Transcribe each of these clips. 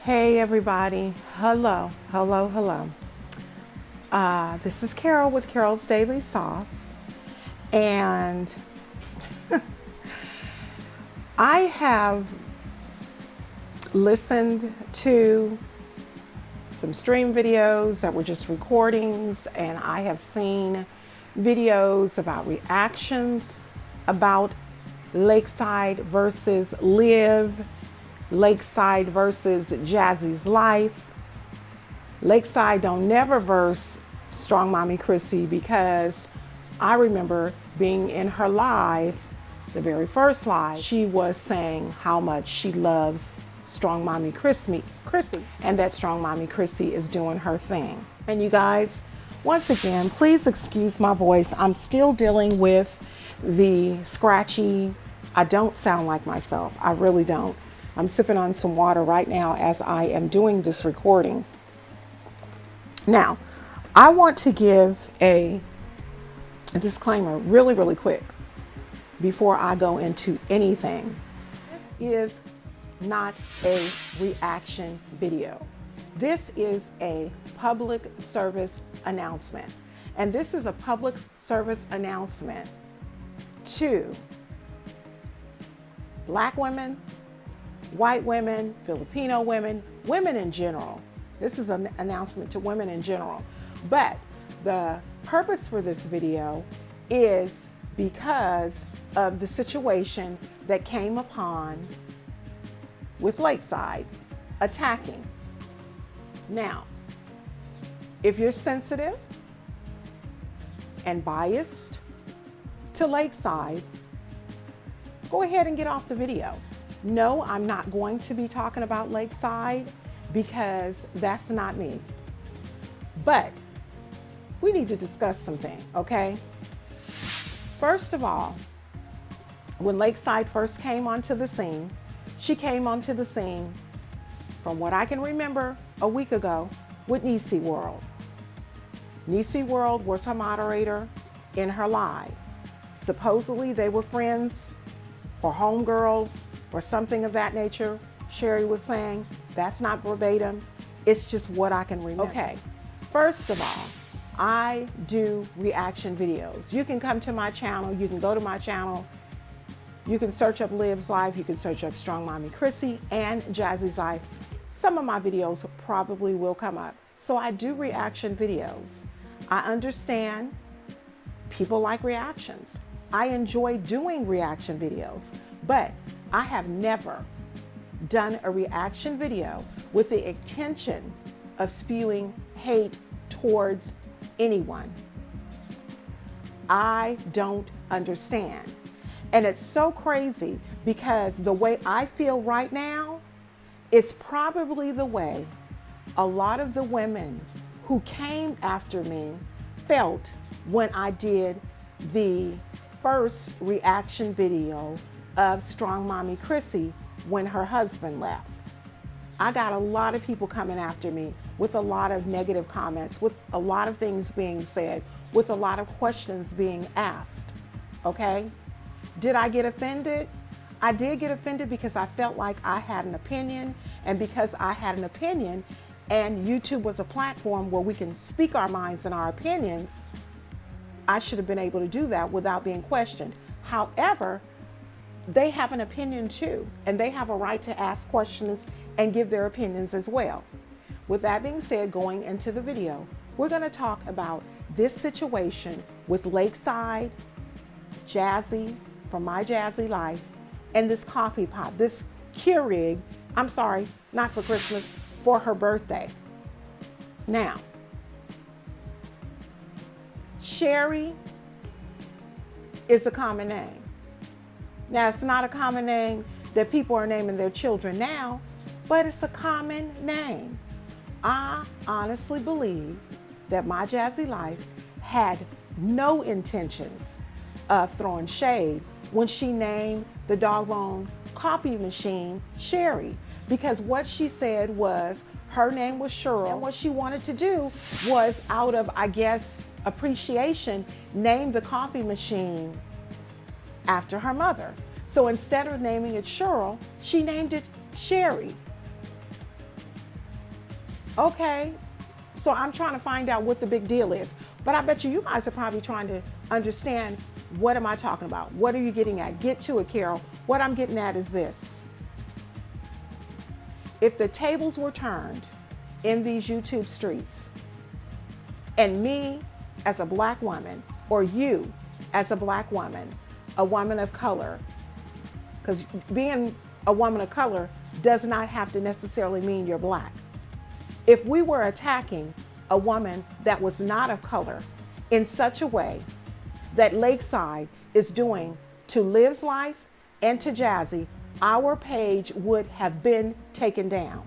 Hey everybody, hello. This is Carol with Carol's Daily Sauce, and I have listened to some stream videos that were just recordings, and I have seen videos about reactions about Lakeside versus Live, Lakeside versus Jazzy's Life. Lakeside don't never verse Strong Mommy Chrissy, because I remember being in her live, the very first live, she was saying how much she loves Strong Mommy Chrissy, and that Strong Mommy Chrissy is doing her thing. And you guys, once again, please excuse my voice. I'm still dealing with the scratchy, I don't sound like myself. I really don't. I'm sipping on some water right now as I am doing this recording. Now, I want to give a disclaimer really quick before I go into anything. This is not a reaction video. This is a public service announcement. And this is a public service announcement to Black women, white women, Filipino women, women in general. This is an announcement to women in general. But the purpose for this video is because of the situation that came upon with Lakeside attacking. Now, if you're sensitive and biased to Lakeside, go ahead and get off the video. No, I'm not going to be talking about Lakeside because that's not me. But we need to discuss something, okay? First of all, when Lakeside first came onto the scene, she came onto the scene, from what I can remember, a week ago with Nisi World. Nisi World was her moderator in her live. Supposedly they were friends or homegirls or something of that nature. Sherry was saying, that's not verbatim, it's just what I can remember. Okay, first of all, I do reaction videos. You can come to my channel, you can go to my channel, you can search up Liv's Life, you can search up Strong Mommy Chrissy and Jazzy's Life. Some of my videos probably will come up. So I do reaction videos. I understand people like reactions. I enjoy doing reaction videos, but I have never done a reaction video with the intention of spewing hate towards anyone. I don't understand. And it's so crazy because the way I feel right now, it's probably the way a lot of the women who came after me felt when I did the first reaction video of Strong Mommy Chrissy when her husband left. I got a lot of people coming after me with a lot of negative comments, with a lot of things being said, with a lot of questions being asked, okay? Did I get offended? I did get offended because I felt like I had an opinion, and because I had an opinion and YouTube was a platform where we can speak our minds and our opinions, I should have been able to do that without being questioned. However, they have an opinion too, and they have a right to ask questions and give their opinions as well. With that being said, going into the video, we're going to talk about this situation with Lakeside, Jazzy from My Jazzy Life, and this coffee pot, this Keurig, I'm sorry, not for Christmas, for her birthday. Now, Sherry is a common name. Now, it's not a common name that people are naming their children now, but it's a common name. I honestly believe that My Jazzy Life had no intentions of throwing shade when she named the doggone copy machine Sherry, because what she said was her name was Cheryl, and what she wanted to do was, out of, I guess, appreciation, name the coffee machine after her mother. So instead of naming it Cheryl, she named it Sherry. Okay, so I'm trying to find out what the big deal is. But I bet you guys are probably trying to understand, what am I talking about? What are you getting at? Get to it, Carol. What I'm getting at is this. If the tables were turned in these YouTube streets, and me as a black woman, or you as a black woman, a woman of color, because being a woman of color does not have to necessarily mean you're black. If we were attacking a woman that was not of color in such a way that Lakeside is doing to Liv's life and to Jazzy, our page would have been taken down.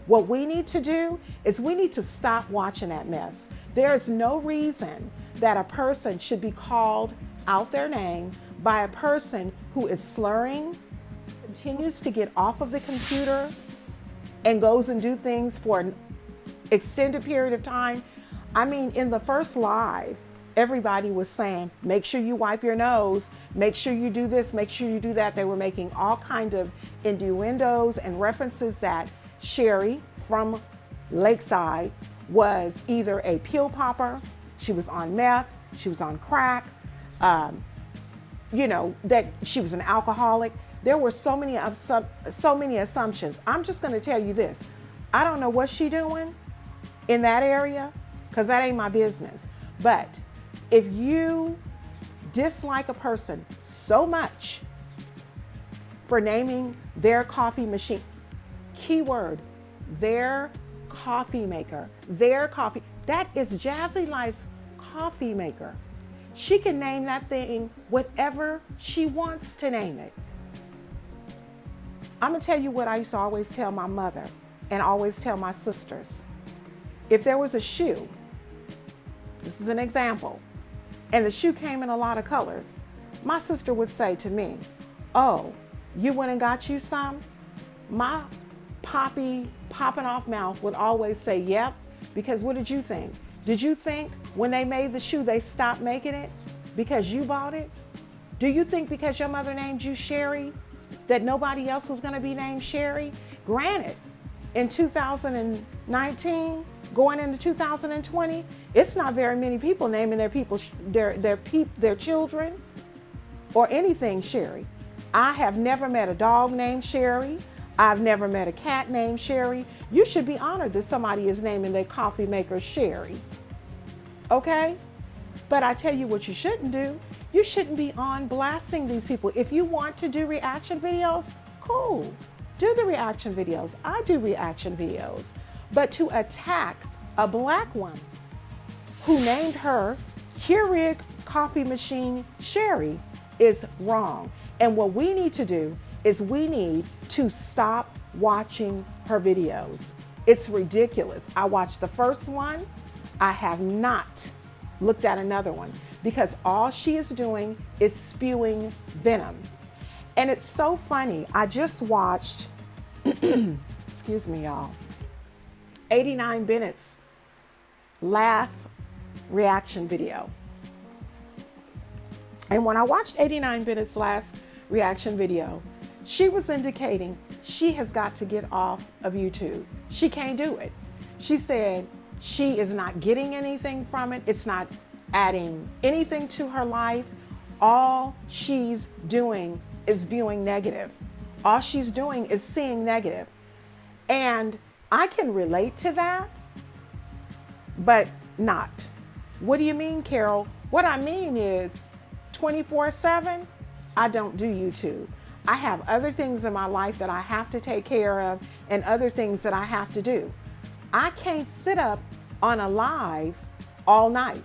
What we need to do is we need to stop watching that mess. There is no reason that a person should be called out their name by a person who is slurring, continues to get off of the computer and goes and do things for an extended period of time. I mean, in the first live, everybody was saying, make sure you wipe your nose, make sure you do this, make sure you do that. They were making all kinds of innuendos and references that Sherry from Lakeside was either a pill popper, she was on meth, she was on crack, that she was an alcoholic. There were so many assumptions. I'm just going to tell you this. I don't know what she's doing in that area, because that ain't my business. But if you dislike a person so much for naming their coffee machine, keyword, their coffee maker, their coffee, that is Jazzy Life's coffee maker. She can name that thing whatever she wants to name it. I'm gonna tell you what I used to always tell my mother and always tell my sisters. If there was a shoe, this is an example, and the shoe came in a lot of colors, my sister would say to me, oh, you went and got you some? My popping off mouth would always say, yep, because what did you think? Did you think when they made the shoe, they stopped making it because you bought it? Do you think because your mother named you Sherry that nobody else was gonna be named Sherry? Granted, in 2019, going into 2020, it's not very many people naming their children or anything Sherry. I have never met a dog named Sherry. I've never met a cat named Sherry. You should be honored that somebody is naming their coffee maker Sherry. Okay? But I tell you what you shouldn't do. You shouldn't be on blasting these people. If you want to do reaction videos, cool. Do the reaction videos. I do reaction videos. But to attack a black woman who named her Keurig coffee machine Sherry is wrong. And what we need to do is we need to stop watching her videos. It's ridiculous. I watched the first one. I have not looked at another one because all she is doing is spewing venom. And it's so funny. I just watched, excuse me, y'all, 89 Bennett's last reaction video. And when I watched 89 Bennett's last reaction video, she was indicating she has got to get off of YouTube. She can't do it. She said she is not getting anything from it. It's not adding anything to her life. All she's doing is viewing negative. All she's doing is seeing negative. And I can relate to that, but not. What do you mean, Carol? What I mean is 24/7, I don't do YouTube. I have other things in my life that I have to take care of and other things that I have to do. I can't sit up on a live all night.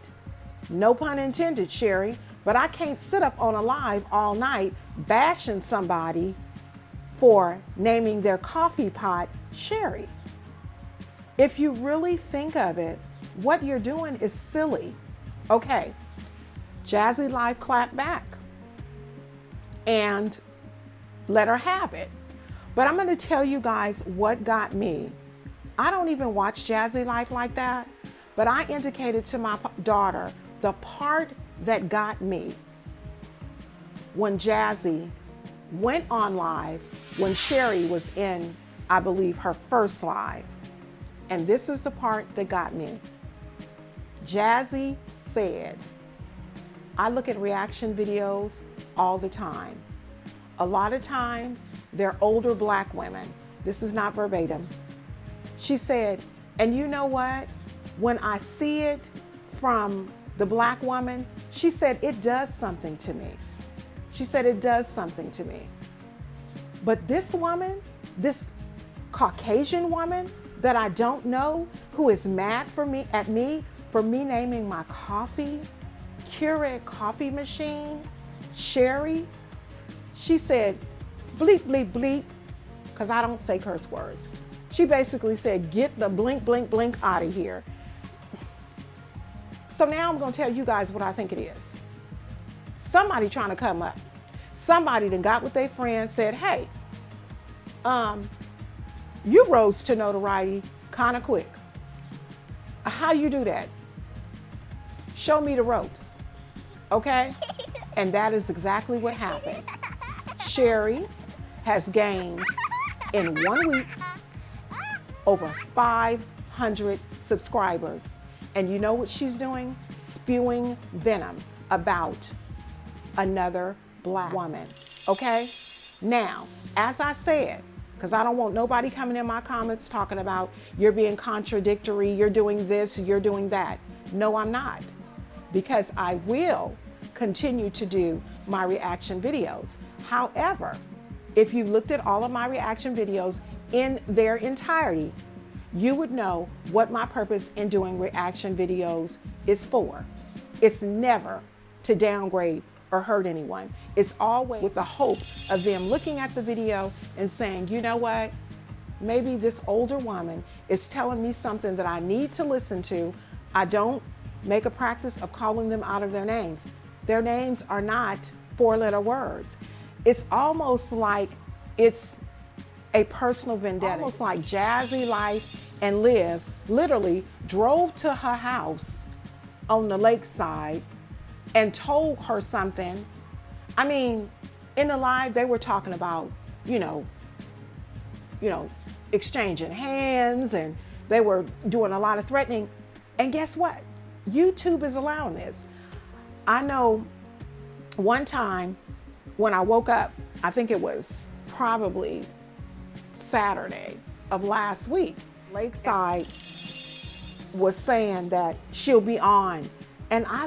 No pun intended, Sherry, but I can't sit up on a live all night bashing somebody for naming their coffee pot Sherry. If you really think of it, what you're doing is silly. Okay, Jazzy Live clapped back and let her have it. But I'm going to tell you guys what got me. I don't even watch Jazzy Life like that, but I indicated to my daughter the part that got me when Jazzy went on live when Sherry was in, I believe, her first live. And this is the part that got me. Jazzy said, I look at reaction videos all the time. A lot of times, they're older black women. This is not verbatim. She said, and you know what? When I see it from the black woman, she said, it does something to me. She said, it does something to me. But this woman, this Caucasian woman that I don't know, who is mad at me for me naming my coffee, Keurig coffee machine, Sherry, she said, bleep, bleep, bleep, because I don't say curse words. She basically said, get the blink, blink, blink out of here. So now I'm going to tell you guys what I think it is. Somebody trying to come up. Somebody that got with their friend said, hey, you rose to notoriety kind of quick. How you do that? Show me the ropes, okay? And that is exactly what happened. Sherry has gained in 1 week over 500 subscribers. And you know what she's doing? Spewing venom about another black woman, okay? Now, as I said, because I don't want nobody coming in my comments talking about you're being contradictory, you're doing this, you're doing that. No, I'm not. Because I will continue to do my reaction videos. However, if you looked at all of my reaction videos in their entirety, you would know what my purpose in doing reaction videos is for. It's never to downgrade or hurt anyone. It's always with the hope of them looking at the video and saying, you know what? Maybe this older woman is telling me something that I need to listen to. I don't make a practice of calling them out of their names. Their names are not four-letter words. It's almost like it's a personal vendetta. Almost like Jazzy Life and Liv literally drove to her house on the Lakeside and told her something. I mean, in the live, they were talking about, you know, exchanging hands, and they were doing a lot of threatening. And guess what? YouTube is allowing this. I know one time when I woke up, I think it was probably Saturday of last week, Lakeside was saying that she'll be on. And I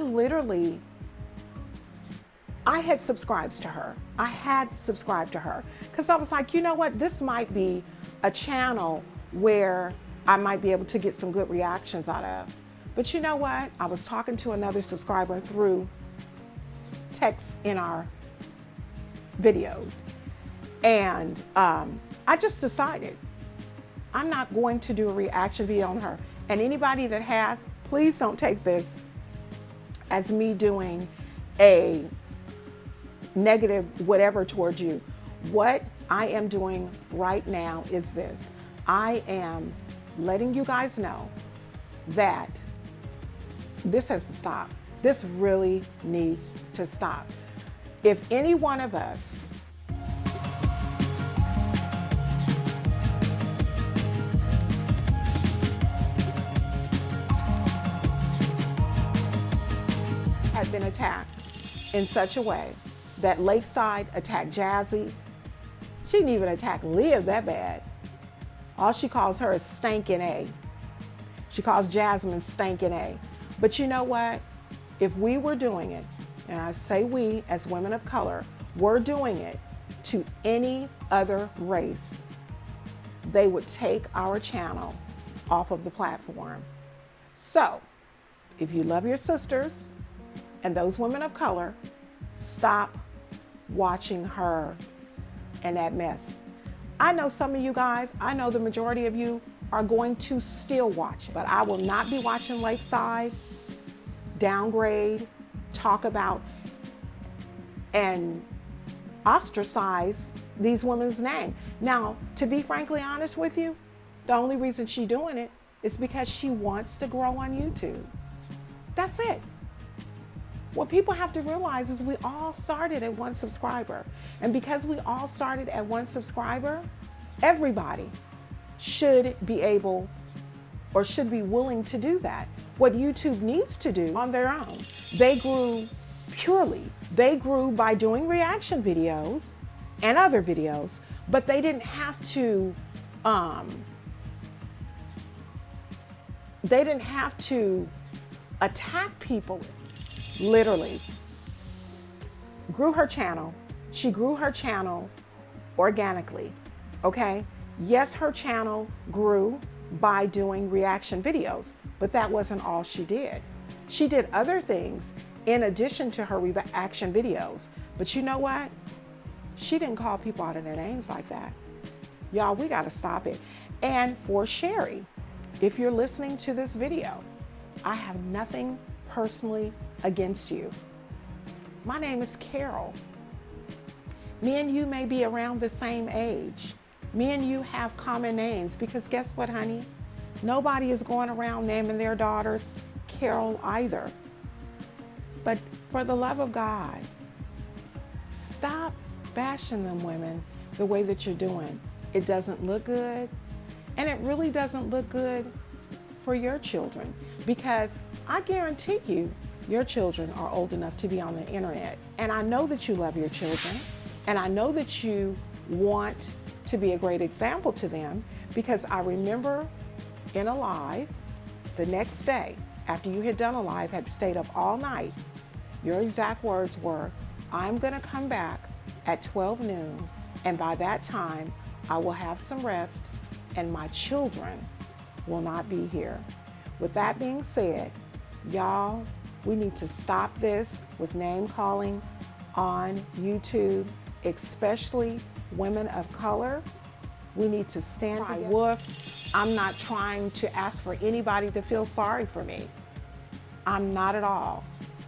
had subscribed to her. I had subscribed to her because I was like, you know what? This might be a channel where I might be able to get some good reactions out of. But you know what? I was talking to another subscriber through text in our videos. And I just decided I'm not going to do a reaction video on her. And anybody that has, please don't take this as me doing a negative whatever towards you. What I am doing right now is this. I am letting you guys know that this has to stop. This really needs to stop. If any one of us had been attacked in such a way that Lakeside attacked Jazzy, she didn't even attack Liv that bad. All she calls her is Stankin' A. She calls Jasmine Stankin' A. But you know what? If we were doing it, and I say we as women of color, were doing it to any other race, they would take our channel off of the platform. So, if you love your sisters and those women of color, stop watching her and that mess. I know some of you guys, I know the majority of you are going to still watch it, but I will not be watching Lakeside downgrade, talk about, and ostracize these women's name. Now, to be frankly honest with you, the only reason she's doing it is because she wants to grow on YouTube. That's it. What people have to realize is we all started at 1 subscriber. And because we all started at 1 subscriber, everybody should be able or should be willing to do that. What YouTube needs to do on their own. They grew purely. They grew by doing reaction videos and other videos, but they didn't have to attack people. Literally grew her channel. She grew her channel organically, okay? Yes, her channel grew by doing reaction videos, but that wasn't all she did. She did other things in addition to her reaction videos. But you know what? She didn't call people out of their names like that. Y'all, we gotta stop it. And for Sherry, if you're listening to this video, I have nothing personally against you. My name is Carol. Me and you may be around the same age. Me and you have common names because guess what, honey? Nobody is going around naming their daughters Carol either. But for the love of God, stop bashing them women the way that you're doing. It doesn't look good, and it really doesn't look good for your children, because I guarantee you your children are old enough to be on the internet. And I know that you love your children, and I know that you want to be a great example to them, because I remember in a live the next day after you had done a live, had stayed up all night, your exact words were, I'm gonna come back at 12 noon, and by that time I will have some rest and my children will not be here. With that being said, y'all, we need to stop this with name calling on YouTube, especially women of color. We need to stand together. Woof. I'm not trying to ask for anybody to feel sorry for me. I'm not at all.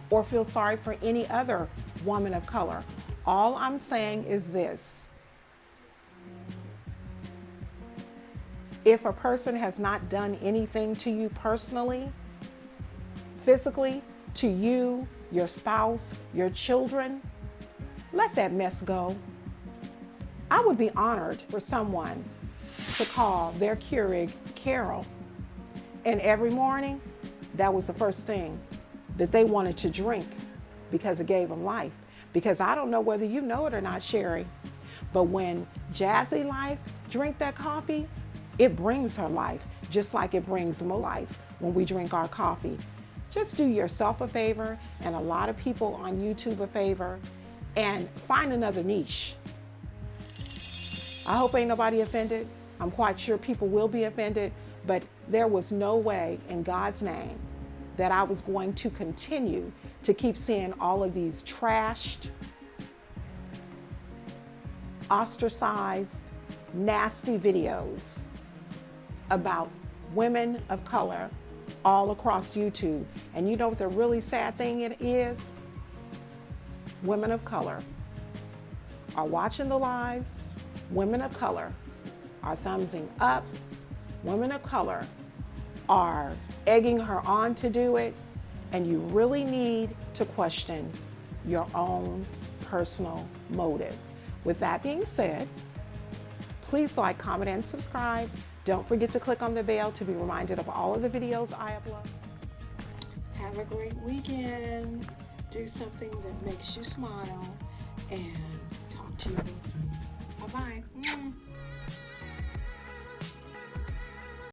Or feel sorry for any other woman of color. All I'm saying is this. If a person has not done anything to you personally, physically, to you, your spouse, your children, let that mess go. I would be honored for someone to call their Keurig Carol, and every morning, that was the first thing that they wanted to drink because it gave them life. Because I don't know whether you know it or not, Sherry, but when Jazzy life drink that coffee, it brings her life, just like it brings most life when we drink our coffee. Just do yourself a favor and a lot of people on YouTube a favor and find another niche. I hope ain't nobody offended. I'm quite sure people will be offended, but there was no way in God's name that I was going to continue to keep seeing all of these trashed, ostracized, nasty videos about women of color all across YouTube. And you know what the really sad thing it is? Women of color are watching the lives. Women of color are thumbsing up. Women of color are egging her on to do it. And you really need to question your own personal motive. With that being said, please like, comment, and subscribe. Don't forget to click on the bell to be reminded of all of the videos I upload. Have a great weekend. Do something that makes you smile, and talk to you soon.